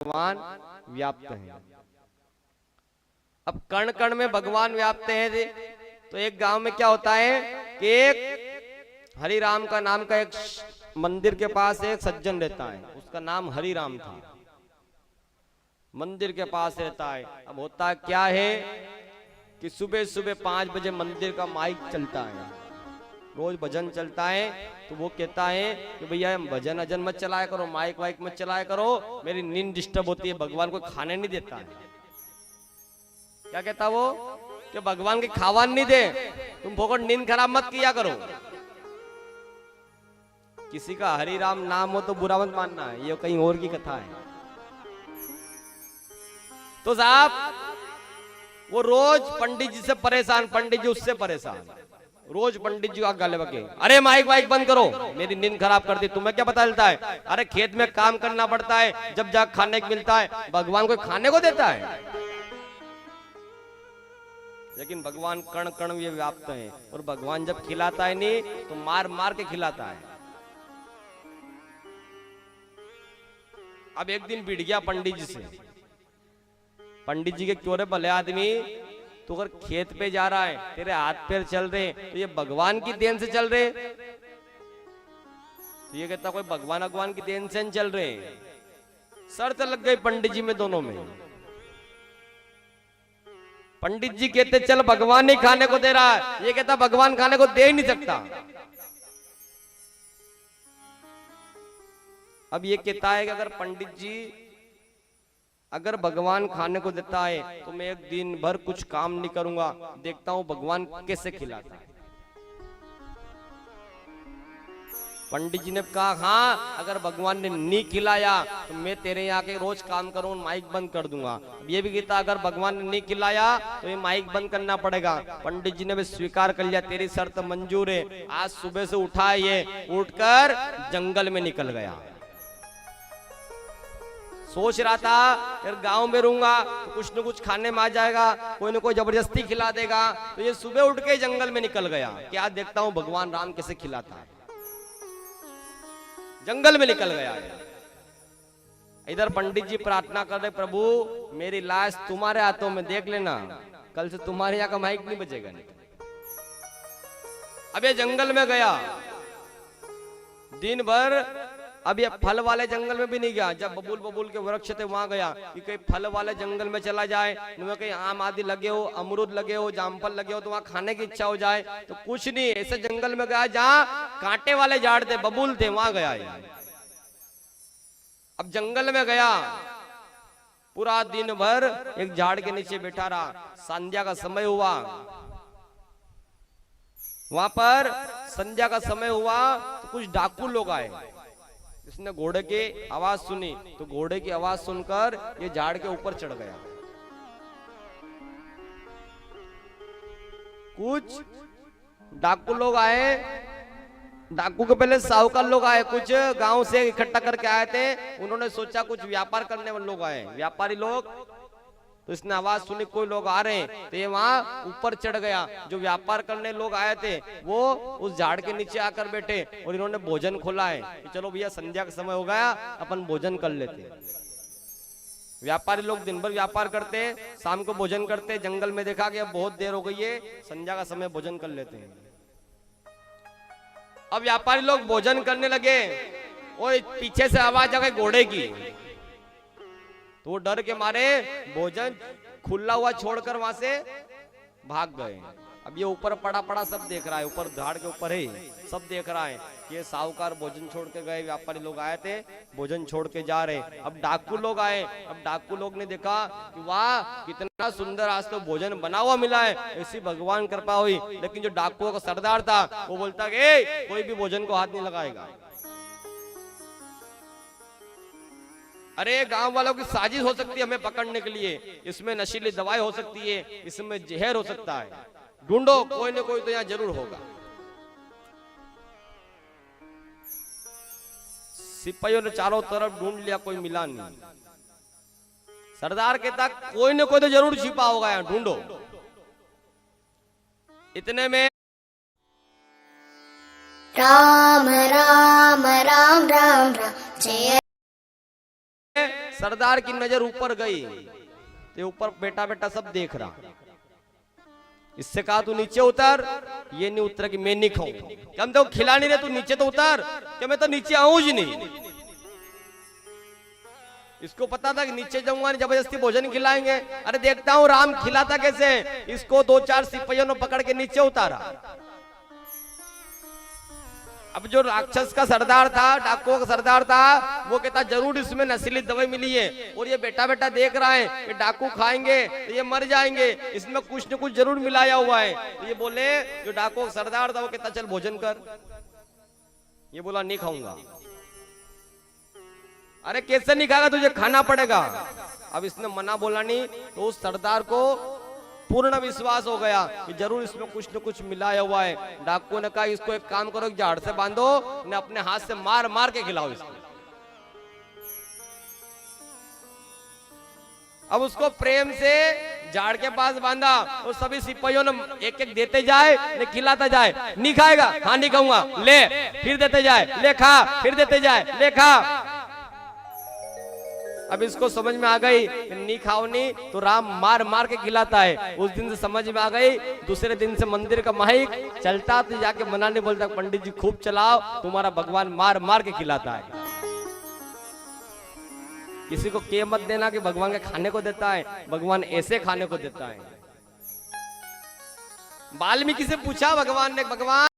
भगवान व्याप्त हैं। अब कण कण में भगवान व्याप्त है। तो एक गांव में क्या होता है कि एक हरि राम का नाम का एक मंदिर के पास एक सज्जन रहता है, उसका नाम हरि राम था, मंदिर के पास रहता है। अब होता क्या है कि सुबह सुबह 5 बजे मंदिर का माइक चलता है, रोज भजन चलता है। तो वो कहता है कि भैया भजन अजन मत चलाया करो, माइक वाइक मत चलाया करो, मेरी नींद डिस्टर्ब होती है, भगवान को खाने नहीं देता है। क्या कहता वो कि भगवान की खावान नहीं दे, तुम फोकट नींद खराब मत किया करो। किसी का हरि राम नाम हो तो बुरा मत मानना है, ये कहीं और की कथा है। तो साहब वो रोज पंडित जी से परेशान, पंडित जी उससे परेशान, रोज पंडित जी का गले बके, अरे माइक वाइक बंद करो, मेरी नींद खराब कर दी, तुम्हें क्या पता चलता है, अरे खेत में काम करना पड़ता है, जब जाके खाने को मिलता है, भगवान को खाने को देता है। लेकिन भगवान कण कण में व्याप्त है, और भगवान जब खिलाता है नहीं तो मार मार के खिलाता है। अब एक दिन भिड़ गया पंडित जी से, पंडित जी के क्यों रे भले आदमी, तो अगर खेत पे जा रहा है, तेरे हाथ पैर चल रहे, तो ये भगवान की देन से चल रहे। तो ये कहता कोई भगवान भगवान की देन से चल रहे। शर्त लग गई पंडित जी में, दोनों में। पंडित जी कहते चल भगवान नहीं खाने को दे रहा है, ये कहता भगवान खाने को दे ही नहीं सकता। अब ये कहता है कि अगर पंडित जी अगर भगवान खाने को देता है तो मैं एक दिन भर कुछ काम नहीं करूंगा, देखता हूं भगवान कैसे खिलाता है। पंडित जी ने कहा हाँ, अगर भगवान ने नहीं खिलाया तो मैं तेरे यहाँ के रोज काम करूं, माइक बंद कर दूंगा। ये भी कहता अगर भगवान ने नहीं खिलाया तो ये माइक बंद करना पड़ेगा। पंडित जी ने भी स्वीकार कर लिया, तेरी शर्त मंजूर है। आज सुबह से उठा, ये उठकर जंगल में निकल गया। सोच रहा था यार गांव में रहूंगा तो कुछ न कुछ खाने में आ जाएगा, कोई न कोई जबरदस्ती खिला देगा। तो ये सुबह उठ के जंगल में निकल गया, क्या देखता हूं भगवान राम कैसे खिलाता है। जंगल में निकल गया। इधर पंडित जी प्रार्थना कर रहे, प्रभु मेरी लाश तुम्हारे हाथों में, देख लेना कल से तुम्हारे यहाँ का माइक नहीं बजेगा। नहीं अब ये जंगल में गया दिन भर। अब ये फल वाले जंगल में भी नहीं गया, जब बबूल बबूल के वृक्ष थे वहां गया कि कहीं फल वाले जंगल में चला जाए, कहीं आम आदि लगे हो, अमरूद लगे हो, जामफल लगे हो, तो वहां खाने की इच्छा हो जाए। तो कुछ नहीं, ऐसे जंगल में गया जहां कांटे वाले झाड़ थे, बबूल थे, वहां गया। अब जंगल में गया, पूरा दिन भर एक झाड़ के नीचे बैठा रहा। संध्या का समय हुआ, वहां पर संध्या का समय हुआ तो कुछ डाकू लोग आए। इसने घोड़े की आवाज सुनी, तो घोड़े की आवाज सुनकर ये झाड़ के ऊपर चढ़ गया। कुछ डाकू लोग आए, डाकू के पहले साहूकार लोग आए, कुछ गांव से इकट्ठा करके आए थे। उन्होंने सोचा कुछ व्यापार करने वाले लोग आए, व्यापारी लोग। तो इसने आवाज सुनी कोई लोग आ रहे हैं, तो ये वहां ऊपर चढ़ गया। जो व्यापार करने लोग आए थे वो उस झाड़ के नीचे आकर बैठे और इन्होंने भोजन खोला है कि चलो भैया संध्या का समय हो गया, अपन भोजन कर लेते। व्यापारी लोग दिन भर व्यापार करते, शाम को भोजन करते। जंगल में देखा कि अब बहुत देर हो गई है, संध्या का समय भोजन कर लेते हैं। अब व्यापारी लोग भोजन करने लगे और पीछे से आवाज आ गई घोड़े की। तो वो डर के मारे भोजन खुला हुआ छोड़कर वहां से भाग गए। अब ये ऊपर पड़ा पड़ा सब देख रहा है, ऊपर झाड़ के ऊपर है, सब देख रहा है कि ये साहूकार भोजन छोड़ के गए, व्यापारी लोग आए थे भोजन छोड़ के जा रहे। अब डाकू लोग आए, अब डाकू लोग ने देखा कि वाह कितना सुंदर आज तो भोजन बना हुआ मिला है, ऐसी भगवान कृपा हुई। लेकिन जो डाकुओं का सरदार था वो बोलता कि कोई भी भोजन को हाथ नहीं लगाएगा। अरे गांव वालों की साजिश हो सकती है हमें पकड़ने के लिए, इसमें नशीली दवाई हो सकती है, इसमें जहर हो सकता है, ढूंढो कोई न कोई तो यहाँ जरूर होगा। सिपाहियों ने चारों तरफ ढूंढ लिया, कोई मिला नहीं। सरदार कहता कोई न कोई तो जरूर छिपा होगा यहाँ, ढूंढो। इतने में राम राम राम राम राम जय सरदार की नजर ऊपर गई, तो ऊपर बेटा बेटा सब देख रहा। इससे कहा तू नीचे उतर, ये नहीं उतरा कि मैं नहीं खाऊं, क्या हम तो खिला नहीं रहे, तू नीचे तो उतर, क्या मैं तो नीचे आऊं ही नहीं। इसको पता था कि नीचे जाऊंगा नहीं, जबरदस्ती भोजन खिलाएंगे। अरे देखता हूं राम खिलाता कैसे, इसको 2-4 सिपाहियों ने पकड़ के नीचे उतारा। अब जो राक्षस का सरदार था, डाकुओं का सरदार था, वो कहता जरूर इसमें नशीली दवाई मिली है, और ये बेटा बेटा देख रहा है कि डाकू खाएंगे तो ये मर जाएंगे, इसमें कुछ न कुछ जरूर मिलाया हुआ है। तो ये बोले, जो डाकुओं का सरदार था वो कहता चल भोजन कर। ये बोला नहीं खाऊंगा। अरे कैसे नहीं खाएगा, तुझे खाना पड़ेगा। अब इसने मना बोला नहीं, तो उस सरदार को पूर्ण विश्वास हो गया कि जरूर इसमें कुछ न कुछ मिलाया हुआ है। डाकुओं ने कहा इसको एक काम करो, झाड़ से बांधो, ने अपने हाथ से मार मार के खिलाओ इसको। अब उसको प्रेम से झाड़ के पास बांधा, और सभी सिपाहियों ने एक एक देते जाए, ने खिलाता जाए। नहीं खाएगा, हाँ नहीं खाऊंगा, ले, फिर देते जाए, ले खा, फिर देते जाए, ले खा। अब इसको समझ में आ गई नहीं खाओ नहीं तो राम मार मार के खिलाता है। उस दिन से समझ में आ गई। दूसरे दिन से मंदिर का माइक चलता, तो जाके मना नहीं बोलता, पंडित जी खूब चलाओ, तुम्हारा भगवान मार मार के खिलाता है। किसी को के मत देना कि भगवान के खाने को देता है, भगवान ऐसे खाने को देता है। वाल्मीकि से पूछा भगवान ने, भगवान